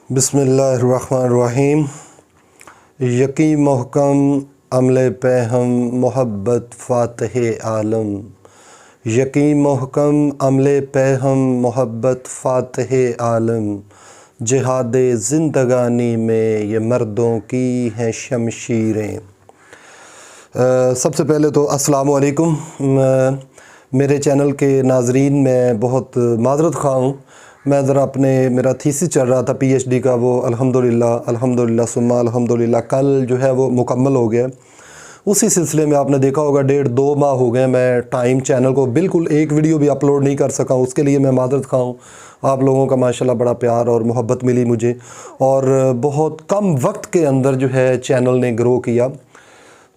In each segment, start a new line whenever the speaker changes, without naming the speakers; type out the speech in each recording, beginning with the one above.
बिस्मिल्लाहिर्रहमानिर्रहीम। यकीन महकम अमले पे हम मोहब्बत फ़ातिह आलम। यकीन महकम अमले पे हम मोहब्बत फ़ातिह आलम। जिहाद ज़िंदगानी में ये मर्दों की हैं शमशीरें। सबसे पहले तो अस्सलामु अलैकुम। मेरे चैनल के नाज़रीन मैं बहुत माज़रत ख़्वाह हूँ। मैं ज़रा मेरा थीसिस चल रहा था पीएचडी का, वो अल्हम्दुलिल्लाह सुम्मा अल्हम्दुलिल्लाह कल जो है वो मुकम्मल हो गया। उसी सिलसिले में आपने देखा होगा 1.5-2 माह हो गए मैं टाइम चैनल को बिल्कुल एक वीडियो भी अपलोड नहीं कर सका। उसके लिए मैं माज़रत ख़्वाह हूँ। आप लोगों का माशाल्लाह बड़ा प्यार और मोहब्बत मिली मुझे, और बहुत कम वक्त के अंदर जो है चैनल ने ग्रो किया।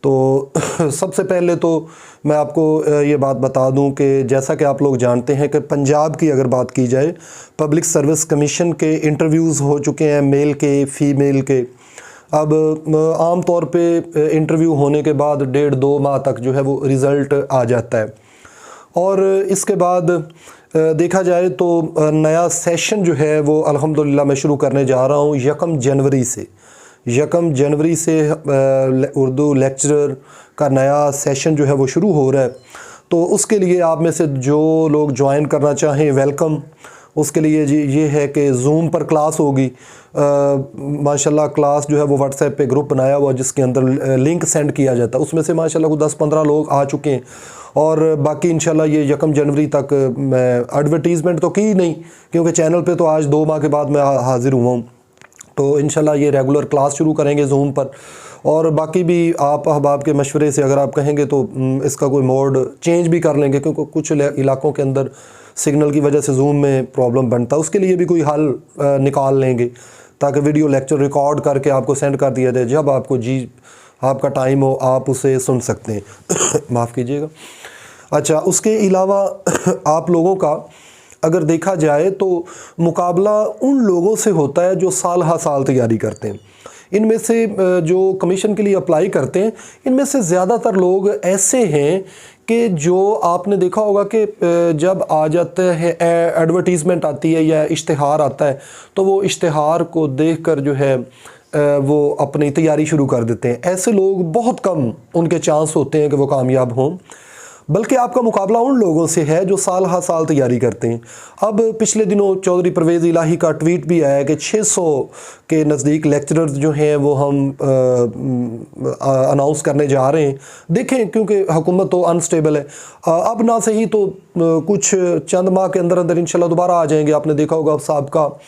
तो सबसे पहले तो मैं आपको ये बात बता दूं कि जैसा कि आप लोग जानते हैं कि पंजाब की अगर बात की जाए, पब्लिक सर्विस कमीशन के इंटरव्यूज़ हो चुके हैं, मेल के, फ़ीमेल के। अब आम तौर पे इंटरव्यू होने के बाद 1.5-2 माह तक जो है वो रिज़ल्ट आ जाता है। और इसके बाद देखा जाए तो नया सेशन जो है वो अल्हम्दुलिल्लाह मैं शुरू करने जा रहा हूँ 1 जनवरी से उर्दू लेक्चरर का नया सेशन जो है वो शुरू हो रहा है। तो उसके लिए आप में से जो लोग ज्वाइन करना चाहें वेलकम। उसके लिए जी ये है कि ज़ूम पर क्लास होगी। माशाल्लाह क्लास जो है वो व्हाट्सएप पे ग्रुप बनाया हुआ जिसके अंदर लिंक सेंड किया जाता है। उसमें से माशाल्लाह को 10-15 लोग आ चुके हैं, और बाकी इंशाल्लाह ये 1 जनवरी तक मैं एडवर्टीज़मेंट तो की नहीं, क्योंकि चैनल पे तो आज 2 माह के बाद मैं हाज़िर हुआ हूँ। तो इंशाल्लाह ये रेगुलर क्लास शुरू करेंगे ज़ूम पर। और बाकी भी आप अहबाब के मशवरे से अगर आप कहेंगे तो इसका कोई मोड चेंज भी कर लेंगे, क्योंकि कुछ इलाकों के अंदर सिग्नल की वजह से ज़ूम में प्रॉब्लम बनता है। उसके लिए भी कोई हल निकाल लेंगे ताकि वीडियो लेक्चर रिकॉर्ड करके आपको सेंड कर दिया जाए। जब आपका टाइम हो आप उसे सुन सकते हैं। माफ़ कीजिएगा। अच्छा, उसके अलावा आप लोगों का अगर देखा जाए तो मुकाबला उन लोगों से होता है जो साल हर साल तैयारी करते हैं। इनमें से जो कमीशन के लिए अप्लाई करते हैं, इनमें से ज़्यादातर लोग ऐसे हैं कि जो आपने देखा होगा कि जब आ जाता है एडवर्टीज़मेंट आती है या इश्तिहार आता है, तो वो इश्तिहार को देखकर जो है वो अपनी तैयारी शुरू कर देते हैं। ऐसे लोग बहुत कम उनके चांस होते हैं कि वो कामयाब हों, बल्कि आपका मुकाबला उन लोगों से है जो साल हर साल तैयारी करते हैं। अब पिछले दिनों चौधरी परवेज़ इलाही का ट्वीट भी आया कि 600 के नज़दीक लेक्चरर्स जो हैं वो हम अनाउंस करने जा रहे हैं। देखें, क्योंकि हुकूमत तो अनस्टेबल है। अब ना सही तो कुछ चंद माह के अंदर अंदर इंशाल्लाह दोबारा आ जाएंगे। आपने देखा होगा अब साहब का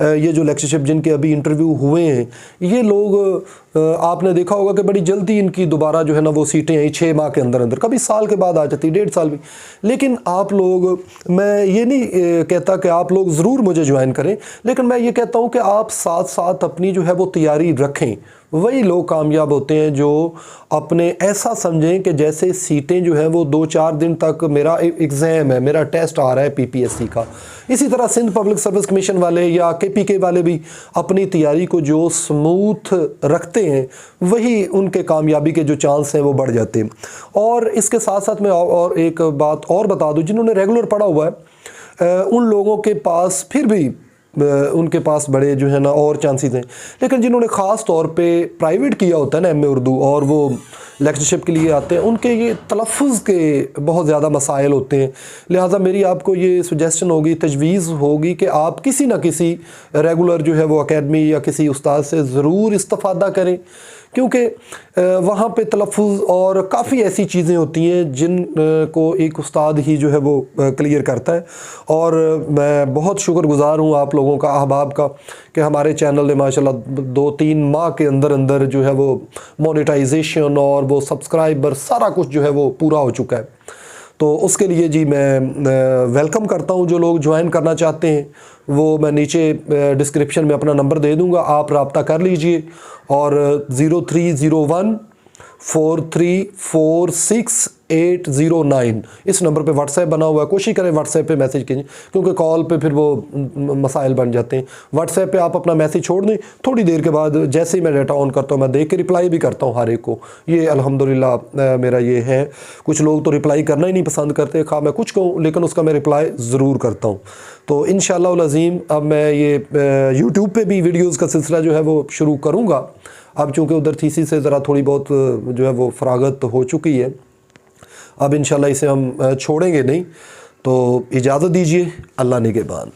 ये जो लेक्चरशिप जिनके अभी इंटरव्यू हुए हैं, ये लोग आपने देखा होगा कि बड़ी जल्दी इनकी दोबारा जो है ना वो सीटें आई 6 माह के अंदर अंदर, कभी साल के बाद आ जाती, 1.5 साल भी। लेकिन आप लोग, मैं ये नहीं कहता कि आप लोग ज़रूर मुझे ज्वाइन करें, लेकिन मैं ये कहता हूँ कि आप साथ साथ अपनी जो है वो तैयारी रखें। वही लोग कामयाब होते हैं जो अपने ऐसा समझें कि जैसे सीटें जो है वो 2-4 दिन तक मेरा एग्ज़ाम है, मेरा टेस्ट आ रहा है पीपीएससी का। इसी तरह सिंध पब्लिक सर्विस कमीशन वाले या केपीके वाले भी अपनी तैयारी को जो स्मूथ रखते हैं, वही उनके कामयाबी के जो चांस हैं वो बढ़ जाते हैं। और इसके साथ साथ मैं और एक बात और बता दूं, जिन्होंने रेगुलर पढ़ा हुआ है उन लोगों के पास फिर भी उनके पास बड़े जो है ना और चांसेस हैं। लेकिन जिन्होंने ख़ास तौर पे प्राइवेट किया होता है ना एमए उर्दू, और वो लेक्चरशिप के लिए आते हैं, उनके ये तलफ़्फ़ुज़ के बहुत ज़्यादा मसाइल होते हैं। लिहाजा मेरी आपको ये सजेशन होगी, तजवीज़ होगी कि आप किसी न किसी रेगुलर जो है वो अकेडमी या किसी उस्ताद से ज़रूर इस्तिफ़ादा करें, क्योंकि वहाँ पे तलफ़्फ़ुज़ और काफ़ी ऐसी चीज़ें होती हैं जिन को एक उस्ताद ही जो है वो क्लियर करता है। और मैं बहुत शुक्रगुज़ार हूँ आप लोगों का, अहबाब का, कि हमारे चैनल ने माशाल्लाह 2-3 माह के अंदर अंदर जो है वो मोनेटाइजेशन और वो सब्सक्राइबर सारा कुछ जो है वो पूरा हो चुका है। तो उसके लिए जी मैं वेलकम करता हूँ। जो लोग ज्वाइन करना चाहते हैं वो मैं नीचे डिस्क्रिप्शन में अपना नंबर दे दूँगा, आप रब्ता कर लीजिए। और 0301 4346 809 इस नंबर पे व्हाट्सएप बना हुआ है। कोशिश करें व्हाट्सएप पे मैसेज कीजिए, क्योंकि कॉल पे फिर वो मसाइल बन जाते हैं। व्हाट्सएप पे आप अपना मैसेज छोड़ दें, थोड़ी देर के बाद जैसे ही मैं डाटा ऑन करता हूँ मैं देख के रिप्लाई भी करता हूँ हर एक को। ये अल्हम्दुलिल्लाह मेरा ये है। कुछ लोग तो रिप्लाई करना ही नहीं पसंद करते, खा मैं कुछ कहूँ, लेकिन उसका मैं रिप्लाई ज़रूर करता हूँ। तो इंशाअल्लाह अज़ीम अब मैं ये यूट्यूब पे भी वीडियोज़ का सिलसिला जो है वो शुरू करूँगा। अब चूँकि उधर थीसिस से ज़रा थोड़ी बहुत जो है वो फरागत हो चुकी है, अब इंशाल्लाह इसे हम छोड़ेंगे नहीं। तो इजाज़त दीजिए, अल्लाह निगहबान।